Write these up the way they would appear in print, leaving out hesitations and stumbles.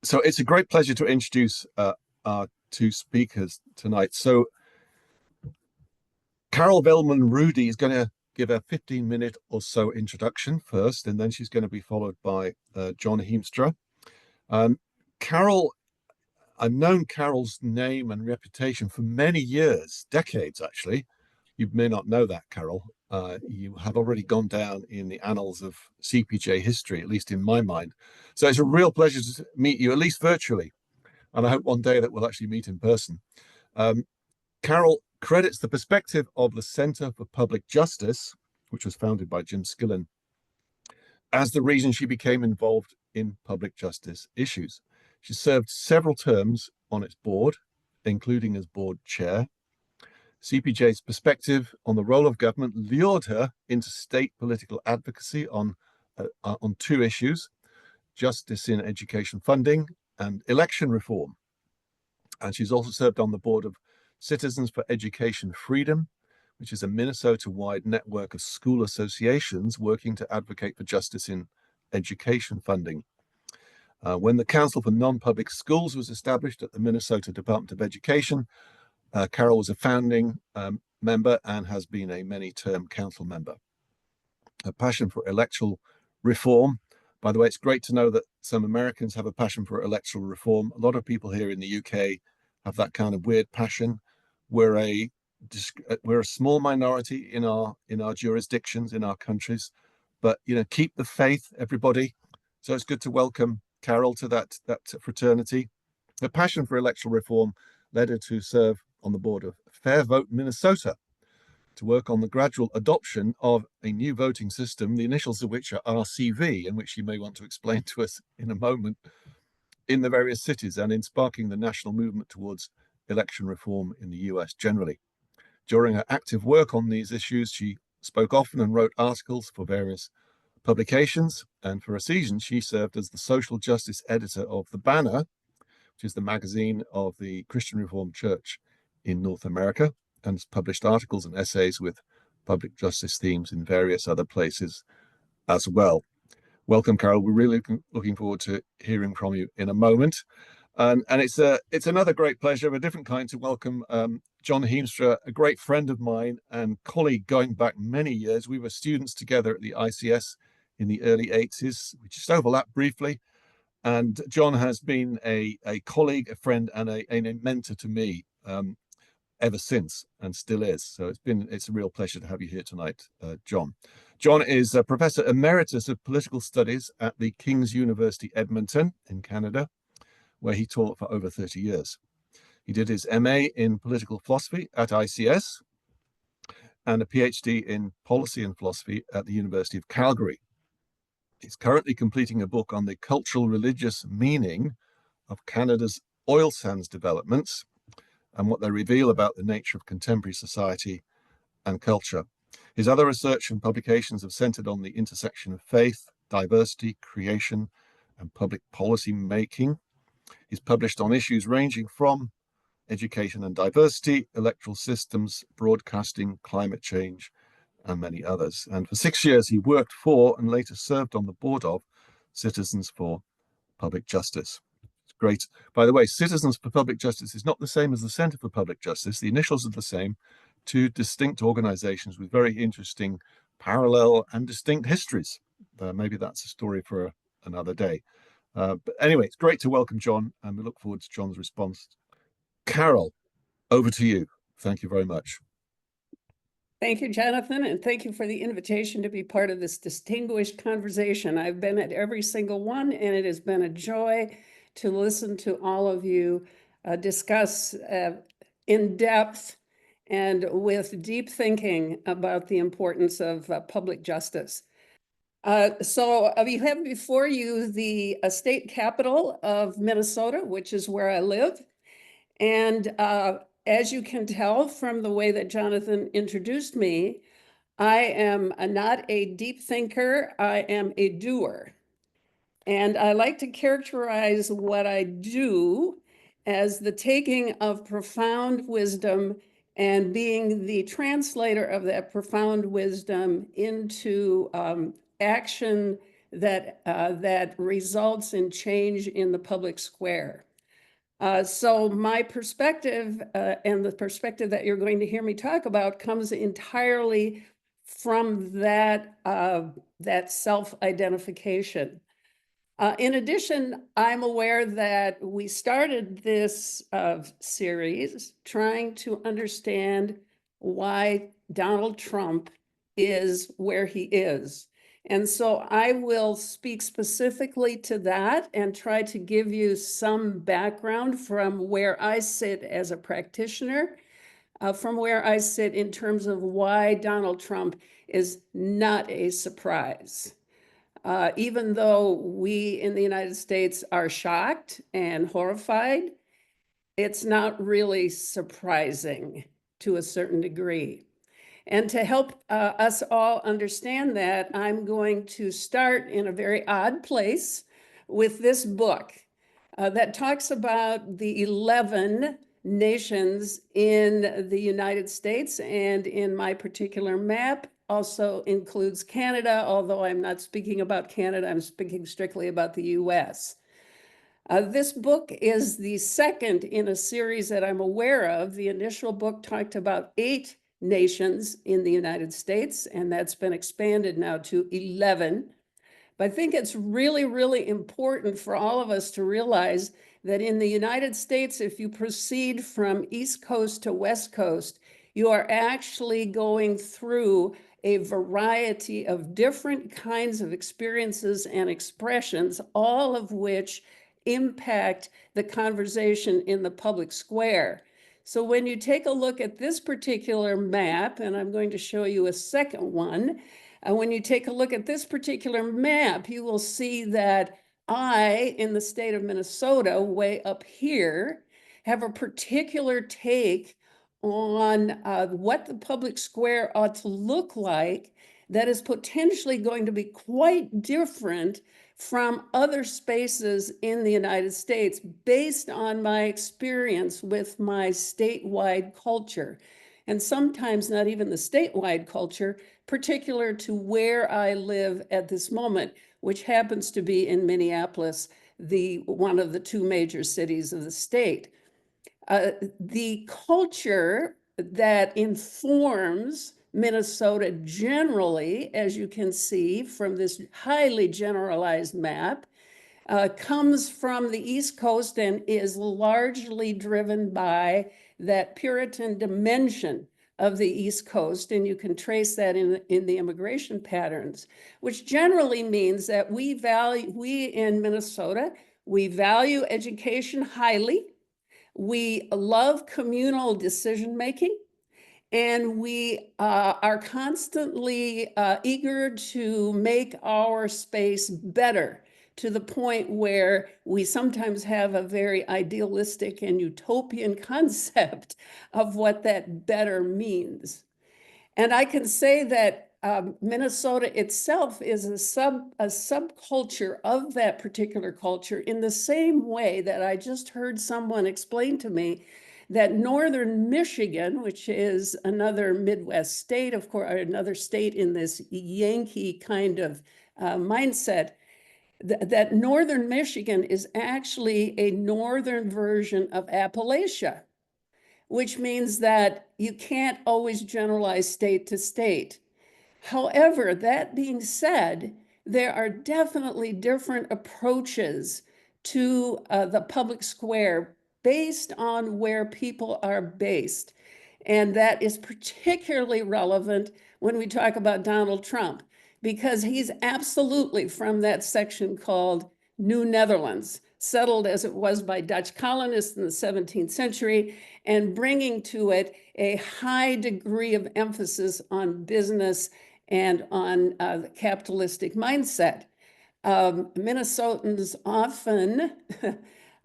So it's a great pleasure to introduce our two speakers tonight. So Carol Velman-Rudie is going to give a 15-minute or so introduction first, and then she's going to be followed by John Hiemstra. Carol, I've known Carol's name and reputation for many years, decades actually. You may not know that, Carol. You have already gone down in the annals of CPJ history, at least in my mind. So it's a real pleasure to meet you, at least virtually. And I hope one day that we'll actually meet in person. Carol credits the perspective of the Center for Public Justice, which was founded by Jim Skillen, as the reason she became involved in public justice issues. She served several terms on its board, including as board chair. CPJ's perspective on the role of government lured her into state political advocacy on two issues: justice in education funding and election reform. And she's also served on the board of Citizens for Education Freedom, which is a Minnesota-wide network of school associations working to advocate for justice in education funding. When the Council for Non-Public Schools was established at the Minnesota Department of Education, Carol was a founding member and has been a many-term council member. Her passion for electoral reform. By the way, it's great to know that some Americans have a passion for electoral reform. A lot of people here in the UK have that kind of weird passion. We're a small minority in our jurisdictions, in our countries, but keep the faith, everybody. So it's good to welcome Carol to that fraternity. Her passion for electoral reform led her to serve on the board of Fair Vote Minnesota, to work on the gradual adoption of a new voting system, the initials of which are RCV, and which you may want to explain to us in a moment, in the various cities, and in sparking the national movement towards election reform in the US generally. During her active work on these issues, she spoke often and wrote articles for various publications, and for a season she served as the social justice editor of The Banner, which is the magazine of the Christian Reformed Church in North America, and has published articles and essays with public justice themes in various other places as well. Welcome, Carol. We're really looking forward to hearing from you in a moment. And it's another great pleasure of a different kind to welcome John Hiemstra, a great friend of mine and colleague going back many years. We were students together at the ICS in the early 80s. We just overlapped briefly. And John has been a colleague, a friend, and a mentor to me ever since, and still is. So it's a real pleasure to have you here tonight, John. John is a Professor Emeritus of Political Studies at the King's University Edmonton in Canada, where he taught for over 30 years. He did his MA in Political Philosophy at ICS and a PhD in Policy and Philosophy at the University of Calgary. He's currently completing a book on the cultural religious meaning of Canada's oil sands developments and what they reveal about the nature of contemporary society and culture. His other research and publications have centered on the intersection of faith, diversity, creation, and public policy making. He's published on issues ranging from education and diversity, electoral systems, broadcasting, climate change, and many others. And for 6 years, he worked for and later served on the board of Citizens for Public Justice. Great. By the way, Citizens for Public Justice is not the same as the Center for Public Justice. The initials are the same, two distinct organizations with very interesting parallel and distinct histories. Maybe that's a story for another day. But anyway, it's great to welcome John, and we look forward to John's response. Carol, over to you. Thank you very much. Thank you, Jonathan, and thank you for the invitation to be part of this distinguished conversation. I've been at every single one, and it has been a joy to listen to all of you discuss in depth and with deep thinking about the importance of public justice. So you have before you the state capital of Minnesota, which is where I live. And as you can tell from the way that Jonathan introduced me, I am not a deep thinker, I am a doer. And I like to characterize what I do as the taking of profound wisdom and being the translator of that profound wisdom into action that results in change in the public square. So my perspective and the perspective that you're going to hear me talk about comes entirely from that self-identification. In addition, I'm aware that we started this series trying to understand why Donald Trump is where he is. And so I will speak specifically to that and try to give you some background from where I sit as a practitioner, from where I sit in terms of why Donald Trump is not a surprise. Even though we in the United States are shocked and horrified, it's not really surprising to a certain degree. And to help us all understand that, I'm going to start in a very odd place with this book that talks about the 11 nations in the United States, and in my particular map also includes Canada, although I'm not speaking about Canada, I'm speaking strictly about the US. This book is the second in a series that I'm aware of. The initial book talked about 8 nations in the United States, and that's been expanded now to 11. But I think it's really, really important for all of us to realize that in the United States, if you proceed from East Coast to West Coast, you are actually going through a variety of different kinds of experiences and expressions, all of which impact the conversation in the public square. So when you take a look at this particular map, and I'm going to show you a second one, when you take a look at this particular map, you will see that I, in the state of Minnesota, way up here, have a particular take on what the public square ought to look like that is potentially going to be quite different from other spaces in the United States based on my experience with my statewide culture. And sometimes not even the statewide culture, particular to where I live at this moment, which happens to be in Minneapolis, one of the 2 major cities of the state. The culture that informs Minnesota generally, as you can see from this highly generalized map, comes from the East Coast and is largely driven by that Puritan dimension of the East Coast. And you can trace that in the immigration patterns, which generally means that we in Minnesota, we value education highly. We love communal decision-making, and we are constantly eager to make our space better, to the point where we sometimes have a very idealistic and utopian concept of what that better means. And I can say that Minnesota itself is a subculture of that particular culture, in the same way that I just heard someone explain to me that northern Michigan, which is another Midwest state, of course, or another state in this Yankee kind of mindset, that northern Michigan is actually a northern version of Appalachia, which means that you can't always generalize state to state. However, that being said, there are definitely different approaches to the public square based on where people are based. And that is particularly relevant when we talk about Donald Trump, because he's absolutely from that section called New Netherlands, settled as it was by Dutch colonists in the 17th century, and bringing to it a high degree of emphasis on business and on the capitalistic mindset. Minnesotans often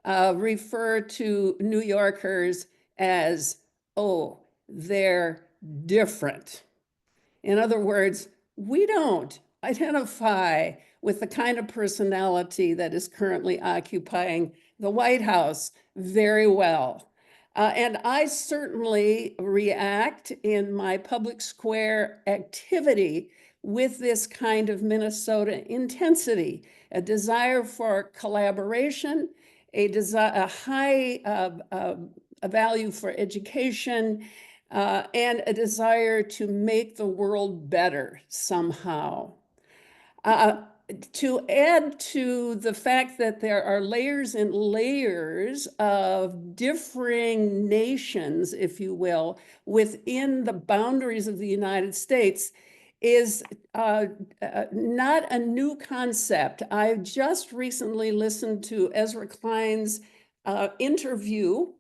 refer to New Yorkers as, oh, they're different. In other words, we don't identify with the kind of personality that is currently occupying the White House very well. And I certainly react in my public square activity with this kind of Minnesota intensity, a desire for collaboration, a high a value for education, and a desire to make the world better somehow. To add to the fact that there are layers and layers of differing nations, if you will, within the boundaries of the United States is not a new concept. I just recently listened to Ezra Klein's interview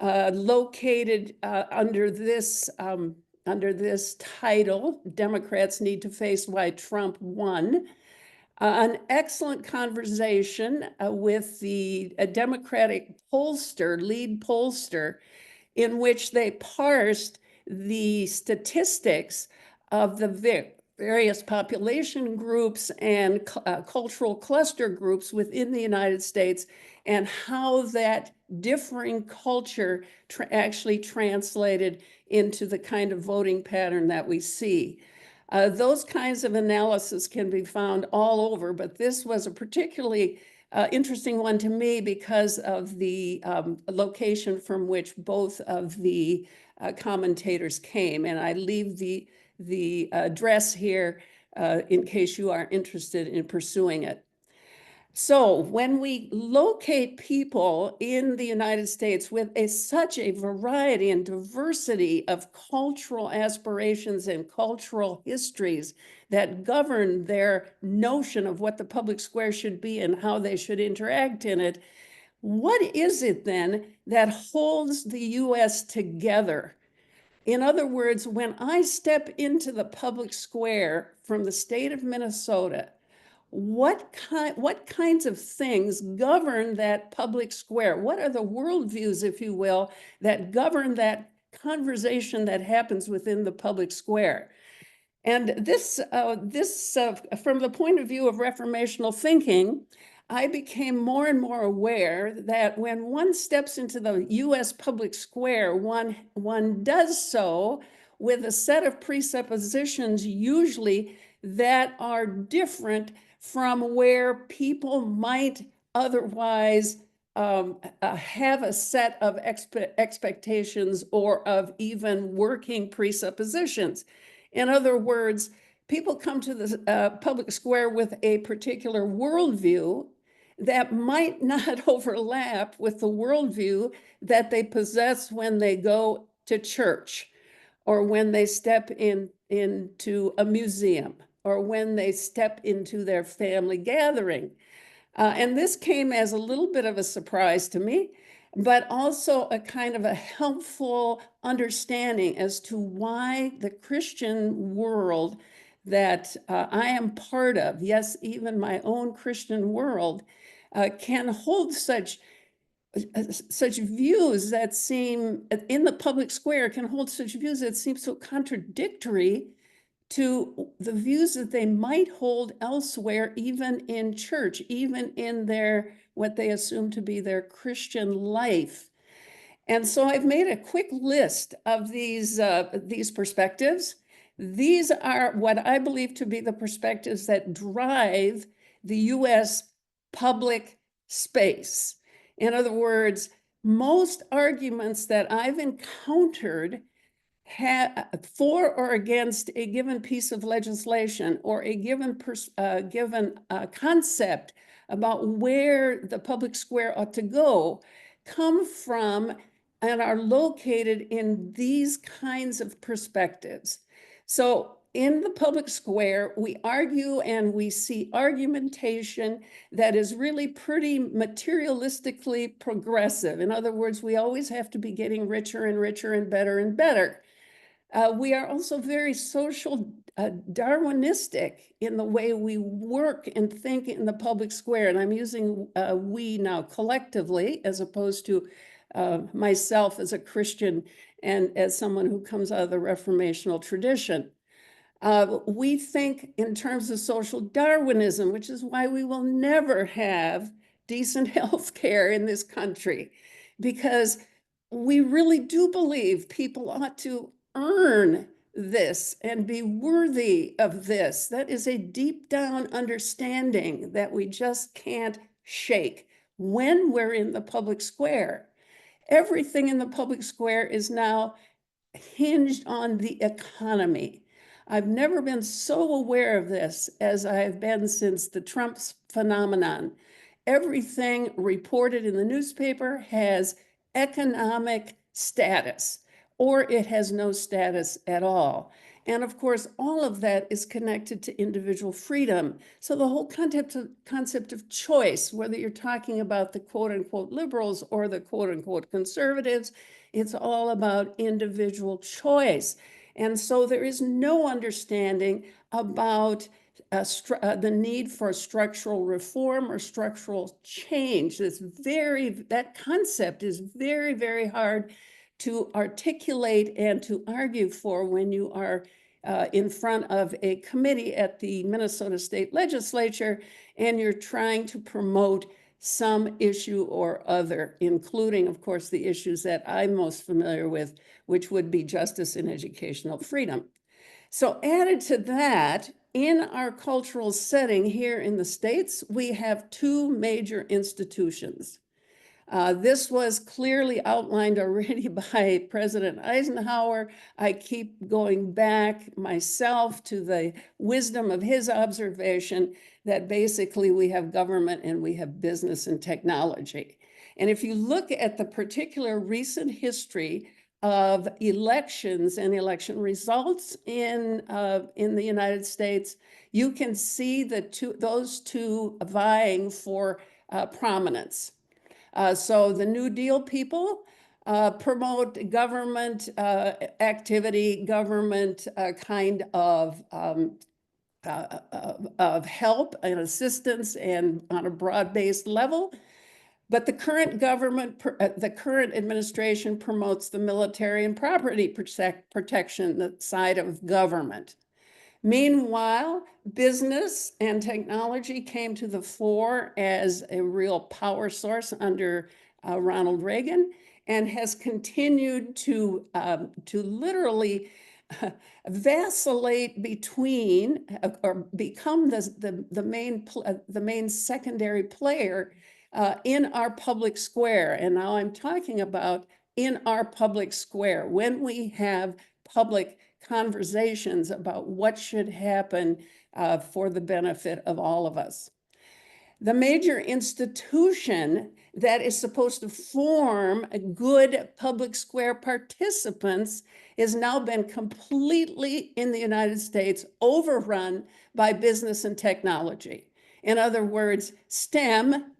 located under this title, Democrats Need to Face Why Trump Won. An excellent conversation with the Democratic lead pollster, in which they parsed the statistics of the various population groups and cultural cluster groups within the United States, and how that differing culture actually translated into the kind of voting pattern that we see. Those kinds of analysis can be found all over, but this was a particularly interesting one to me because of the location from which both of the commentators came. And I leave the address here in case you are interested in pursuing it. So when we locate people in the United States with such a variety and diversity of cultural aspirations and cultural histories that govern their notion of what the public square should be and how they should interact in it, what is it then that holds the US together? In other words, when I step into the public square from the state of Minnesota, what kinds of things govern that public square? What are the worldviews, if you will, that govern that conversation that happens within the public square? And this, from the point of view of reformational thinking, I became more and more aware that when one steps into the US public square, one does so with a set of presuppositions usually that are different from where people might otherwise have a set of expectations or of even working presuppositions. In other words, people come to the public square with a particular worldview that might not overlap with the worldview that they possess when they go to church, or when they step into a museum, or when they step into their family gathering. And this came as a little bit of a surprise to me, but also a kind of a helpful understanding as to why the Christian world that I am part of, yes, even my own Christian world, can hold such views that seem, in the public square, can hold such views that seem so contradictory to the views that they might hold elsewhere, even in church, even in what they assume to be their Christian life. And so I've made a quick list of these perspectives. These are what I believe to be the perspectives that drive the US public space. In other words, most arguments that I've encountered for or against a given piece of legislation or a given concept about where the public square ought to go come from and are located in these kinds of perspectives. So in the public square, we argue and we see argumentation that is really pretty materialistically progressive. In other words, we always have to be getting richer and richer and better and better. We are also very social Darwinistic in the way we work and think in the public square. And I'm using we now collectively, as opposed to myself as a Christian and as someone who comes out of the Reformational tradition. We think in terms of social Darwinism, which is why we will never have decent health care in this country, because we really do believe people ought to earn this and be worthy of this. That is a deep down understanding that we just can't shake when we're in the public square. Everything in the public square is now hinged on the economy. I've never been so aware of this as I have been since the Trump phenomenon. Everything reported in the newspaper has economic status, or it has no status at all. And of course, all of that is connected to individual freedom. So the whole concept of choice, whether you're talking about the quote unquote liberals or the quote unquote conservatives, it's all about individual choice. And so there is no understanding about the need for structural reform or structural change. That concept is very, very hard to articulate and to argue for when you are in front of a committee at the Minnesota State Legislature and you're trying to promote some issue or other, including, of course, the issues that I'm most familiar with, which would be justice and educational freedom. So added to that, in our cultural setting here in the States, we have two major institutions. This was clearly outlined already by President Eisenhower. I keep going back myself to the wisdom of his observation that basically we have government and we have business and technology. And if you look at the particular recent history of elections and election results in the United States, you can see those two vying for prominence. So the New Deal people promote government activity, government kind of help and assistance and on a broad-based level. But the current government, the current administration promotes the military and property protection, the side of government. Meanwhile, business and technology came to the fore as a real power source under Ronald Reagan and has continued to literally vacillate between or become the main secondary player in our public square. And now I'm talking about in our public square when we have public conversations about what should happen for the benefit of all of us. The major institution that is supposed to form good public square participants has now been completely in the United States overrun by business and technology. In other words, STEM,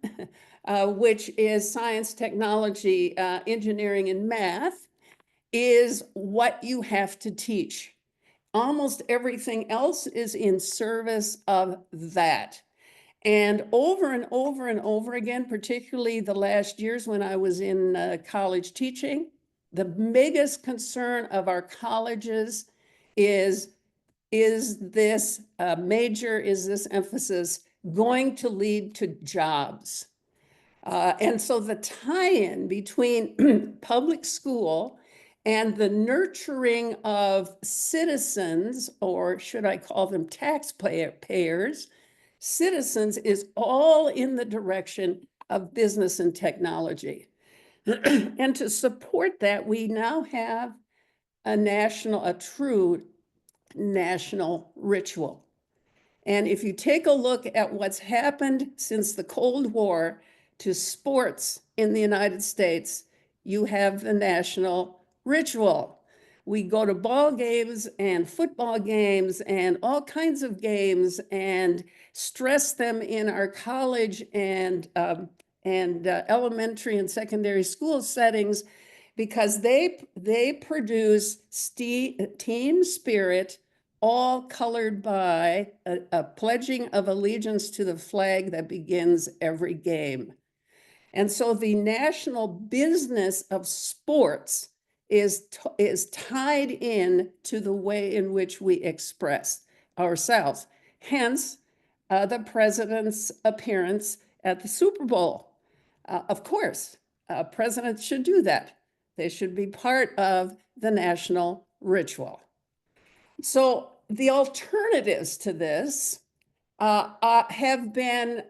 which is science, technology, engineering, and math, is what you have to teach. Almost everything else is in service of that. And over and over and over again, particularly the last years when I was in college teaching, the biggest concern of our colleges is this emphasis going to lead to jobs? And so the tie-in between public school and the nurturing of citizens, or should I call them taxpayers, citizens is all in the direction of business and technology. And to support that, we now have a true national ritual. And if you take a look at what's happened since the Cold War to sports in the United States, you have the national ritual. We go to ball games and football games and all kinds of games and stress them in our college and elementary and secondary school settings because they produce team spirit, all colored by a pledging of allegiance to the flag that begins every game. And so the national business of sports is tied in to the way in which we express ourselves. Hence, the president's appearance at the Super Bowl. Of course, presidents should do that. They should be part of the national ritual. So the alternatives to this have been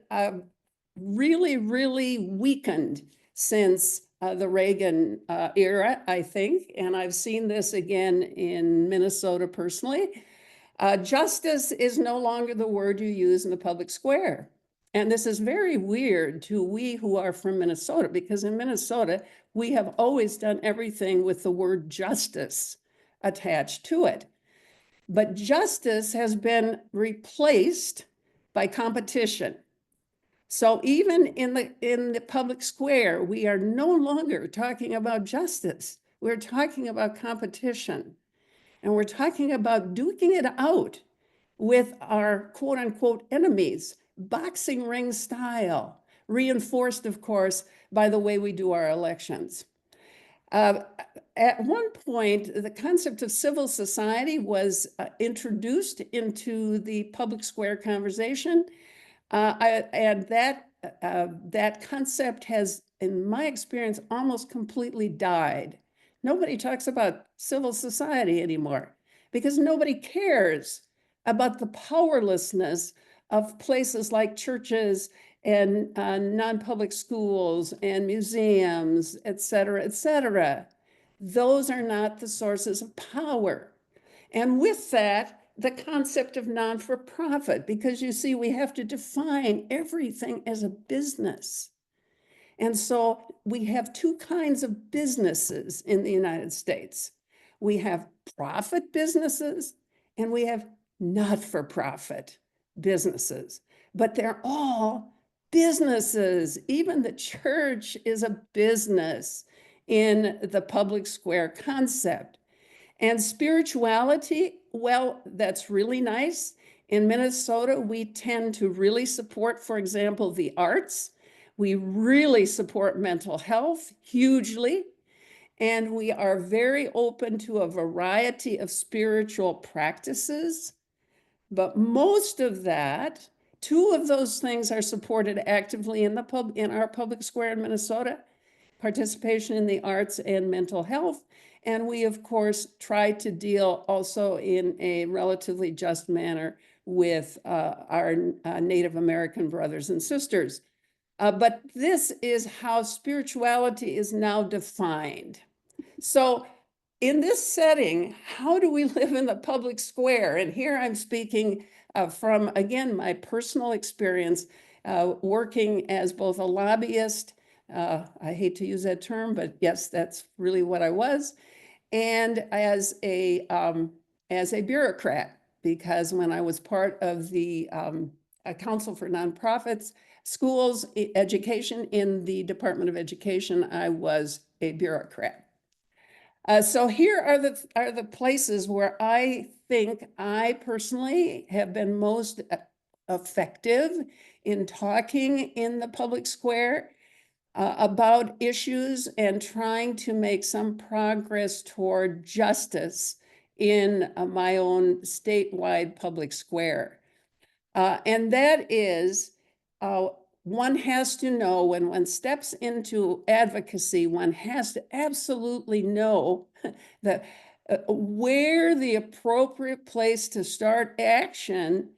really, really weakened since the Reagan era, I think. And I've seen this again in Minnesota personally. Justice is no longer the word you use in the public square. And this is very weird to we who are from Minnesota, because in Minnesota, we have always done everything with the word justice attached to it. But justice has been replaced by competition. So even in the public square, we are no longer talking about justice. We're talking about competition. And we're talking about duking it out with our quote unquote enemies, boxing ring style, reinforced, of course, by the way we do our elections. At one point, the concept of civil society was introduced into the public square conversation. And that concept has, in my experience, almost completely died. Nobody talks about civil society anymore because nobody cares about the powerlessness of places like churches and non-public schools and museums, et cetera, et cetera. Those are not the sources of power. And with that, the concept of non-for-profit, because you see, we have to define everything as a business. And so we have two kinds of businesses in the United States. We have profit businesses and we have not-for-profit businesses, but they're all businesses. Even the church is a business in the public square concept. And spirituality, well, that's really nice. In Minnesota, we tend to really support, for example, the arts. We really support mental health hugely. And we are very open to a variety of spiritual practices. But most of that, two of those things are supported actively in our public square in Minnesota: participation in the arts and mental health. And we, of course, try to deal also in a relatively just manner with our Native American brothers and sisters. But this is how spirituality is now defined. So in this setting, how do we live in the public square? And here I'm speaking from, again, my personal experience working as both a lobbyist, I hate to use that term, but yes, that's really what I was, and as a bureaucrat, because when I was part of the Council for Nonprofits, Schools, Education in the Department of Education, I was a bureaucrat. So here are the places where I think I personally have been most effective in talking in the public square about issues and trying to make some progress toward justice in my own statewide public square. And that is, one has to know when one steps into advocacy, one has to absolutely know that where the appropriate place to start action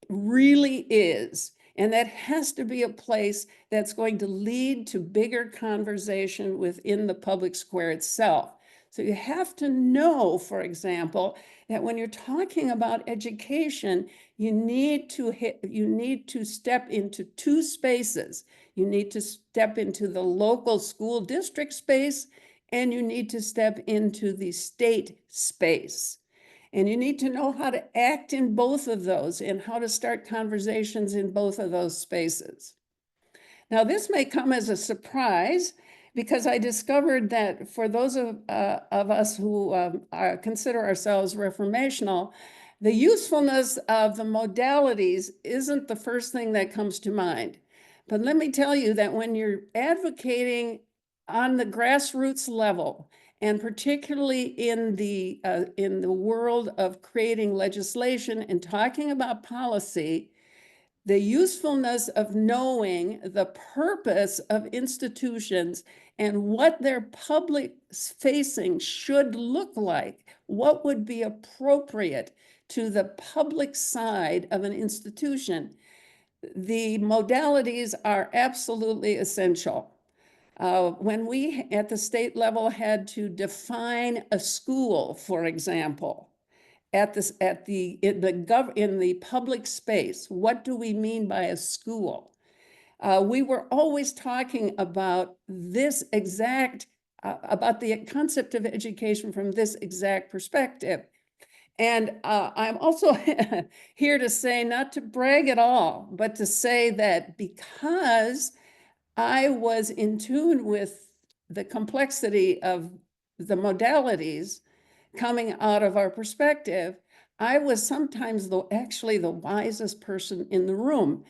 really is. And that has to be a place that's going to lead to bigger conversation within the public square itself. So you have to know, for example, that when you're talking about education, you need to step into two spaces. You need to step into the local school district space, and you need to step into the state space. And you need to know how to act in both of those and how to start conversations in both of those spaces. Now, this may come as a surprise because I discovered that for those of us who consider ourselves reformational, the usefulness of the modalities isn't the first thing that comes to mind. But let me tell you that when you're advocating on the grassroots level, and particularly in the world of creating legislation and talking about policy, the usefulness of knowing the purpose of institutions and what their public facing should look like, what would be appropriate to the public side of an institution. The modalities are absolutely essential. When we at the state level had to define a school, for example, in the public space, what do we mean by a school? We were always talking about about the concept of education from this exact perspective. And I'm also here to say, not to brag at all, but to say that because I was in tune with the complexity of the modalities coming out of our perspective, I was sometimes actually the wisest person in the room,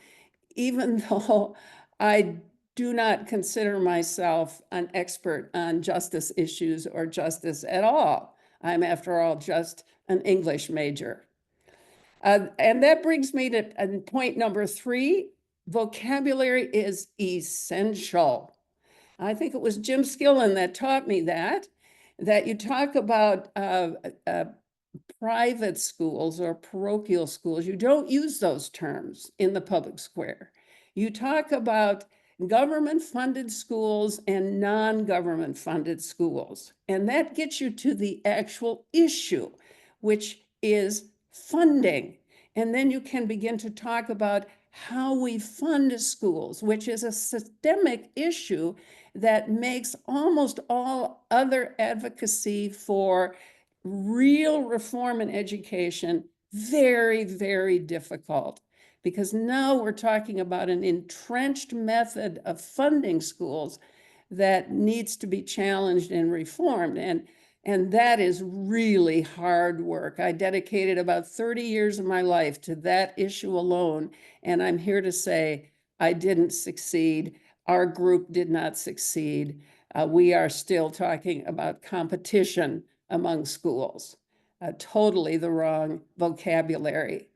even though I do not consider myself an expert on justice issues or justice at all. I'm, after all, just an English major. And that brings me to point number 3. Vocabulary is essential. I think it was Jim Skillen that taught me that you talk about private schools or parochial schools. You don't use those terms in the public square. You talk about government-funded schools and non-government funded schools. And that gets you to the actual issue, which is funding. And then you can begin to talk about how we fund schools, which is a systemic issue that makes almost all other advocacy for real reform in education very, very difficult. Because now we're talking about an entrenched method of funding schools that needs to be challenged and reformed. And that is really hard work. I dedicated about 30 years of my life to that issue alone. And I'm here to say I didn't succeed. Our group did not succeed. We are still talking about competition among schools. Totally the wrong vocabulary.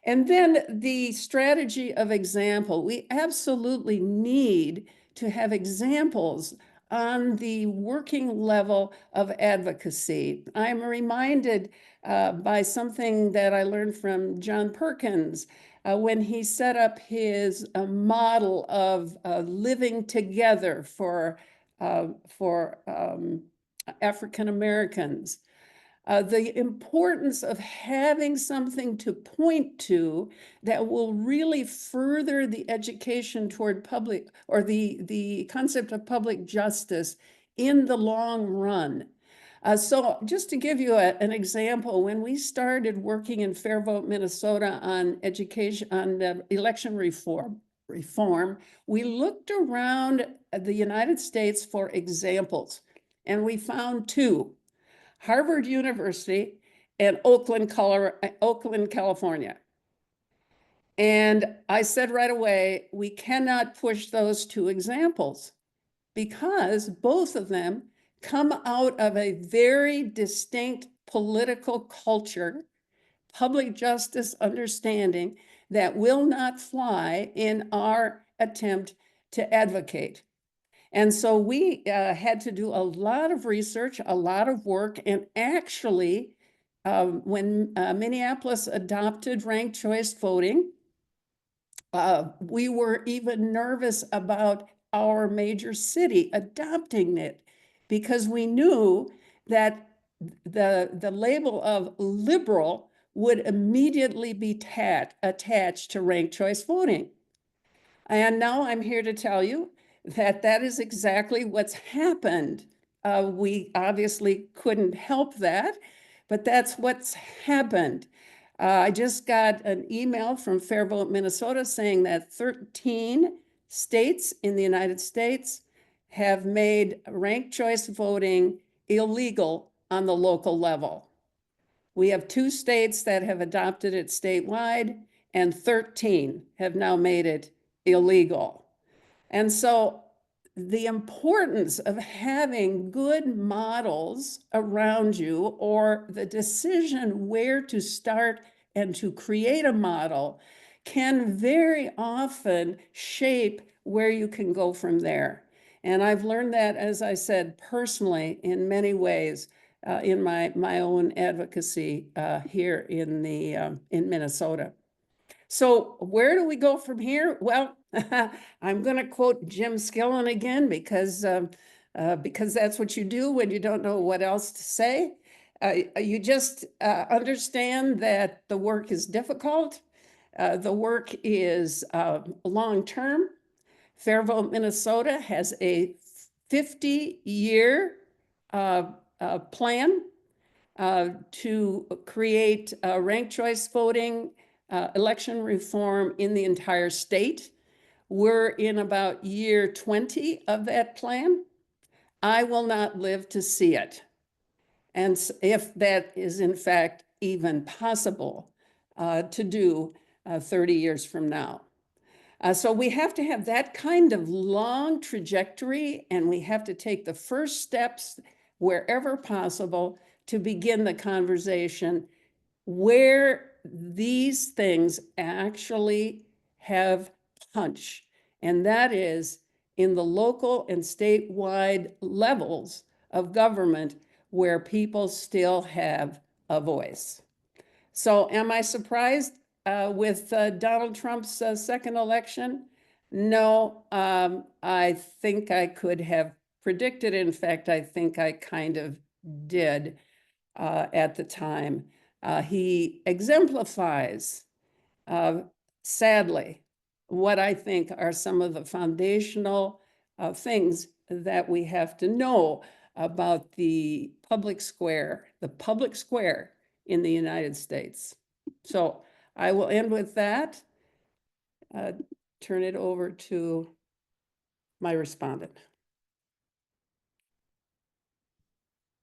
And then the strategy of example. We absolutely need to have examples on the working level of advocacy. I'm reminded by something that I learned from John Perkins when he set up his model of living together for African Americans. The importance of having something to point to that will really further the education toward public, or the concept of public justice in the long run. So just to give you an example, when we started working in Fair Vote, Minnesota on education, on election reform, we looked around the United States for examples, and we found 2. Harvard University and Oakland, California. And I said right away, we cannot push those 2 examples because both of them come out of a very distinct political culture, public justice understanding that will not fly in our attempt to advocate. And so we had to do a lot of research, a lot of work, and actually, when Minneapolis adopted ranked choice voting, we were even nervous about our major city adopting it because we knew that the label of liberal would immediately be attached to ranked choice voting. And now I'm here to tell you that that is exactly what's happened. We obviously couldn't help that, but that's what's happened. I just got an email from Fair Vote, Minnesota saying that 13 states in the United States have made ranked choice voting illegal on the local level. We have 2 states that have adopted it statewide, and 13 have now made it illegal. And so the importance of having good models around you, or the decision where to start and to create a model, can very often shape where you can go from there. And I've learned that, as I said, personally in many ways in my own advocacy here in Minnesota. So where do we go from here? Well, I'm going to quote Jim Skillen again because that's what you do when you don't know what else to say. You just understand that the work is difficult. The work is long-term. Fairville, Minnesota has a 50-year plan to create ranked choice voting, election reform in the entire state. We're in about year 20 of that plan. I will not live to see it. And if that is in fact even possible to do 30 years from now. So we have to have that kind of long trajectory, and we have to take the first steps wherever possible to begin the conversation where these things actually have punch. And that is in the local and statewide levels of government where people still have a voice. So am I surprised with Donald Trump's second election? No, I think I could have predicted. In fact, I think I kind of did at the time. He exemplifies, sadly, what I think are some of the foundational things that we have to know about the public square in the United States. So I will end with that. Turn it over to my respondent.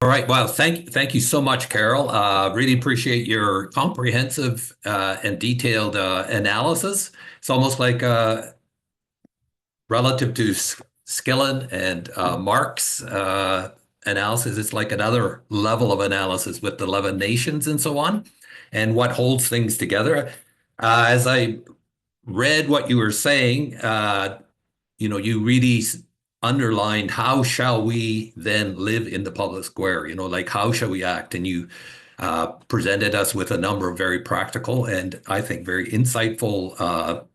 All right. Well, thank you so much, Carol. Really appreciate your comprehensive and detailed analysis. It's almost like relative to Skillen and Mark's analysis, it's like another level of analysis with the 11 nations and so on, and what holds things together. As I read what you were saying, you really underlined how shall we then live in the public square, like how shall we act? And you presented us with a number of very practical and I think very insightful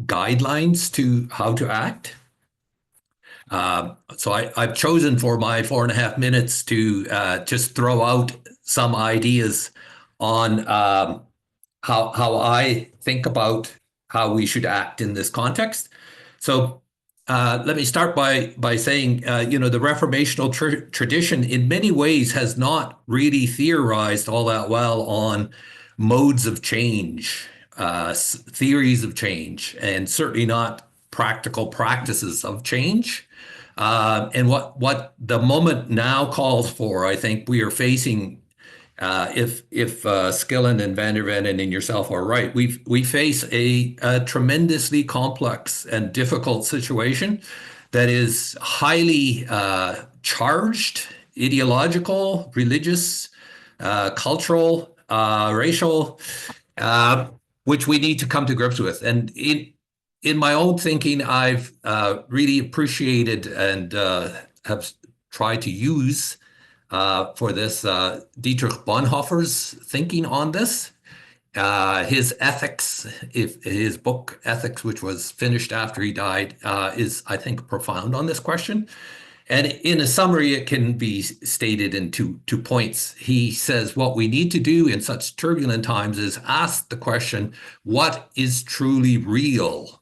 guidelines to how to act. So I've chosen for my 4.5 minutes to just throw out some ideas on how I think about how we should act in this context. So let me start by saying, the Reformational tradition in many ways has not really theorized all that well on modes of change, theories of change, and certainly not practical practices of change. And what the moment now calls for, I think we are facing, if Skillen and Van der Venen and yourself are right, we face a tremendously complex and difficult situation that is highly charged, ideological, religious, cultural, racial, which we need to come to grips with. And in my own thinking, I've really appreciated and have tried to use for this Dietrich Bonhoeffer's thinking on this. His ethics, his book Ethics, which was finished after he died, is, I think, profound on this question. And in a summary, it can be stated in two points. He says what we need to do in such turbulent times is ask the question, what is truly real?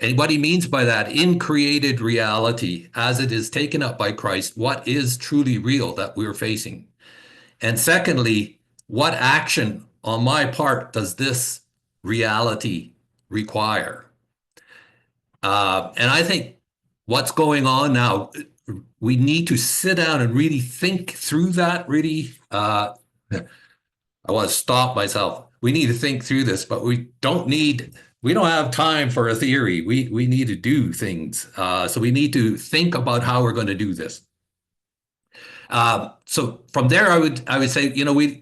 And what he means by that, in created reality, as it is taken up by Christ, what is truly real that we're facing? And secondly, what action on my part does this reality require? And I think what's going on now, we need to sit down and really think through that, really. I want to stop myself. We need to think through this, but we don't have time for a theory. We need to do things. So we need to think about how we're going to do this. So from there, I would say,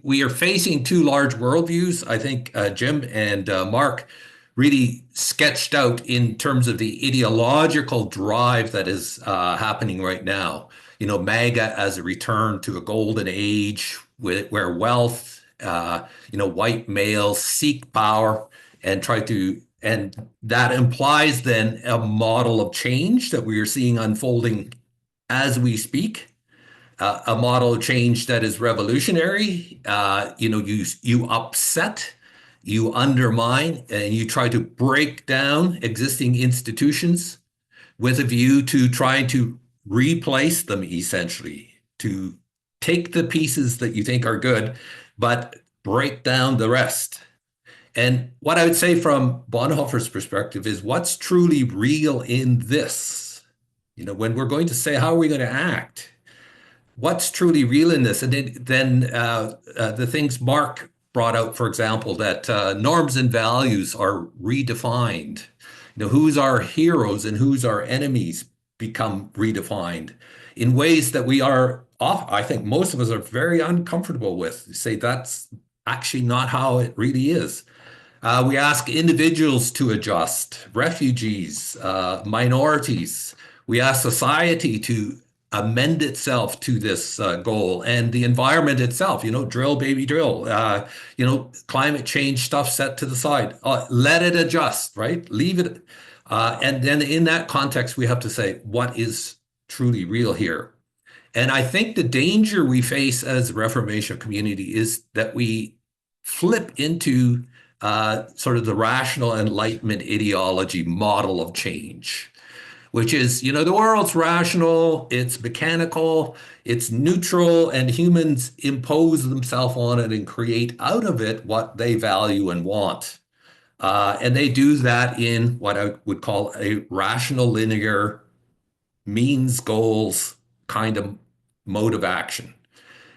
we are facing two large worldviews. I think Jim and Mark really sketched out in terms of the ideological drive that is happening right now. You know, MAGA as a return to a golden age where wealth, you know, white males seek power and try to, and that implies then a model of change that we are seeing unfolding as we speak. A model of change that is revolutionary. You know, you upset, you undermine, and you try to break down existing institutions with a view to trying to replace them, essentially, to take the pieces that you think are good, but break down the rest. And what I would say from Bonhoeffer's perspective is what's truly real in this? You know, when we're going to say, how are we going to act? What's truly real in this? And then the things Mark brought out, for example, that norms and values are redefined. You know, who's our heroes and who's our enemies become redefined in ways that we are off. I think most of us are very uncomfortable with. Say that's actually not how it really is. We ask individuals to adjust, refugees, minorities. We ask society to amend itself to this goal, and the environment itself, you know, drill, baby, drill, you know, climate change stuff set to the side. Let it adjust, right? Leave it. And then in that context, we have to say, what is truly real here? And I think the danger we face as a Reformation community is that we flip into sort of the rational Enlightenment ideology model of change, which is, you know, the world's rational, it's mechanical, it's neutral, and humans impose themselves on it and create out of it what they value and want. And they do that in what I would call a rational, linear, means goals kind of mode of action.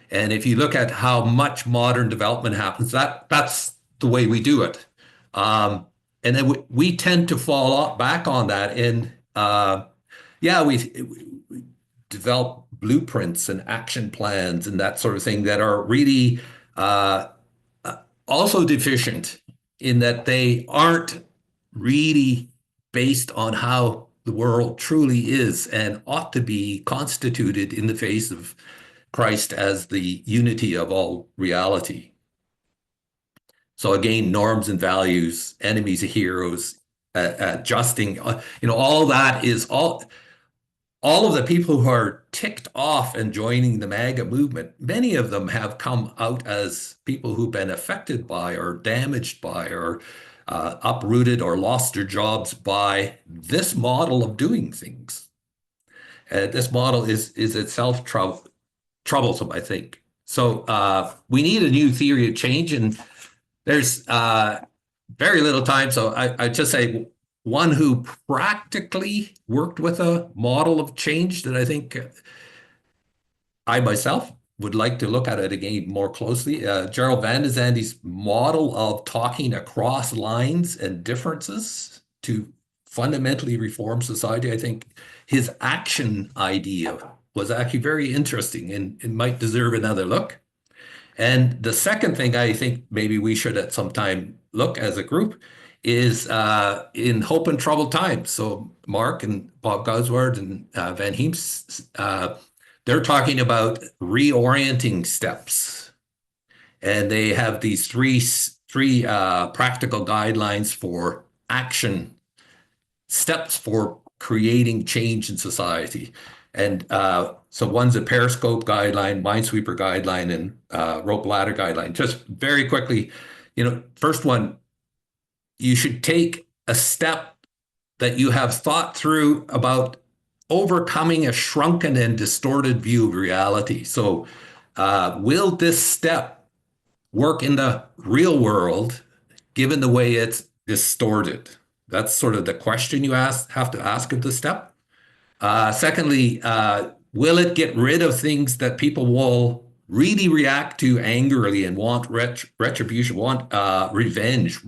And if you look at how much modern development happens, that's the way we do it. And then we tend to fall back on that. And yeah, we develop blueprints and action plans and that sort of thing that are really also deficient in that they aren't really based on how the world truly is and ought to be constituted in the face of Christ as the unity of all reality. So again, norms and values, enemies and heroes, adjusting, you know, all that is all of the people who are ticked off and joining the MAGA movement, many of them have come out as people who've been affected by or damaged by or uprooted or lost their jobs by this model of doing things. This model is itself troublesome, I think. So we need a new theory of change, and there's very little time. So I just say one who practically worked with a model of change that I think I myself would like to look at it again more closely. Gerald Van de Zande's model of talking across lines and differences to fundamentally reform society. I think his action idea was actually very interesting and it might deserve another look. And the second thing I think maybe we should at some time look as a group is in Hope and Troubled Times. So Mark and Bob Gosward and Van Hiemstra, they're talking about reorienting steps. And they have these three practical guidelines for action, steps for creating change in society. And so one's a Periscope guideline, Minesweeper guideline, and Rope Ladder guideline. Just very quickly, you know, first one, you should take a step that you have thought through about overcoming a shrunken and distorted view of reality. So will this step work in the real world, given the way it's distorted? That's sort of the question you have to ask of the step. Secondly, will it get rid of things that people will really react to angrily and want retribution, want revenge?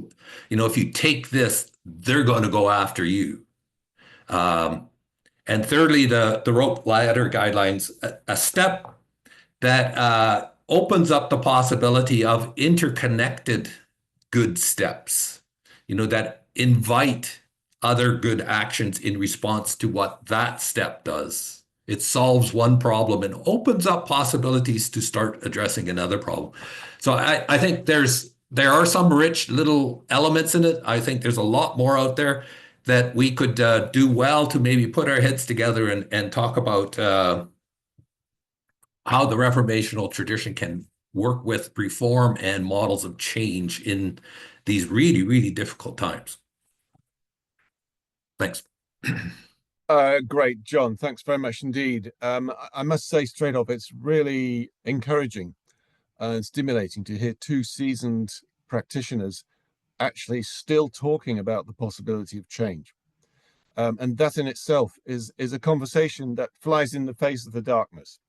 You know, if you take this, they're going to go after you. And thirdly, the Rope Ladder guidelines, a step that opens up the possibility of interconnected good steps. You know, that invite other good actions in response to what that step does. It solves one problem and opens up possibilities to start addressing another problem. So I think there are some rich little elements in it. I think there's a lot more out there that we could do well to maybe put our heads together and talk about how the Reformational tradition can work with reform and models of change in these really, really difficult times. Thanks. Great, John. Thanks very much indeed. I must say straight off, it's really encouraging and stimulating to hear two seasoned practitioners actually still talking about the possibility of change. And that in itself is a conversation that flies in the face of the darkness,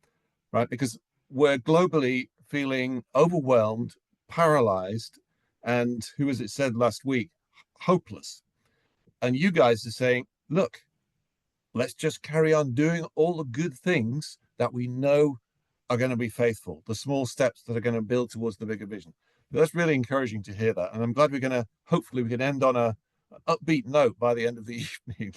right? Because we're globally feeling overwhelmed, paralyzed, and who was it said last week, hopeless. And you guys are saying, look, let's just carry on doing all the good things that we know are going to be faithful, the small steps that are going to build towards the bigger vision. That's really encouraging to hear that. And I'm glad hopefully we can end on an upbeat note by the end of the evening.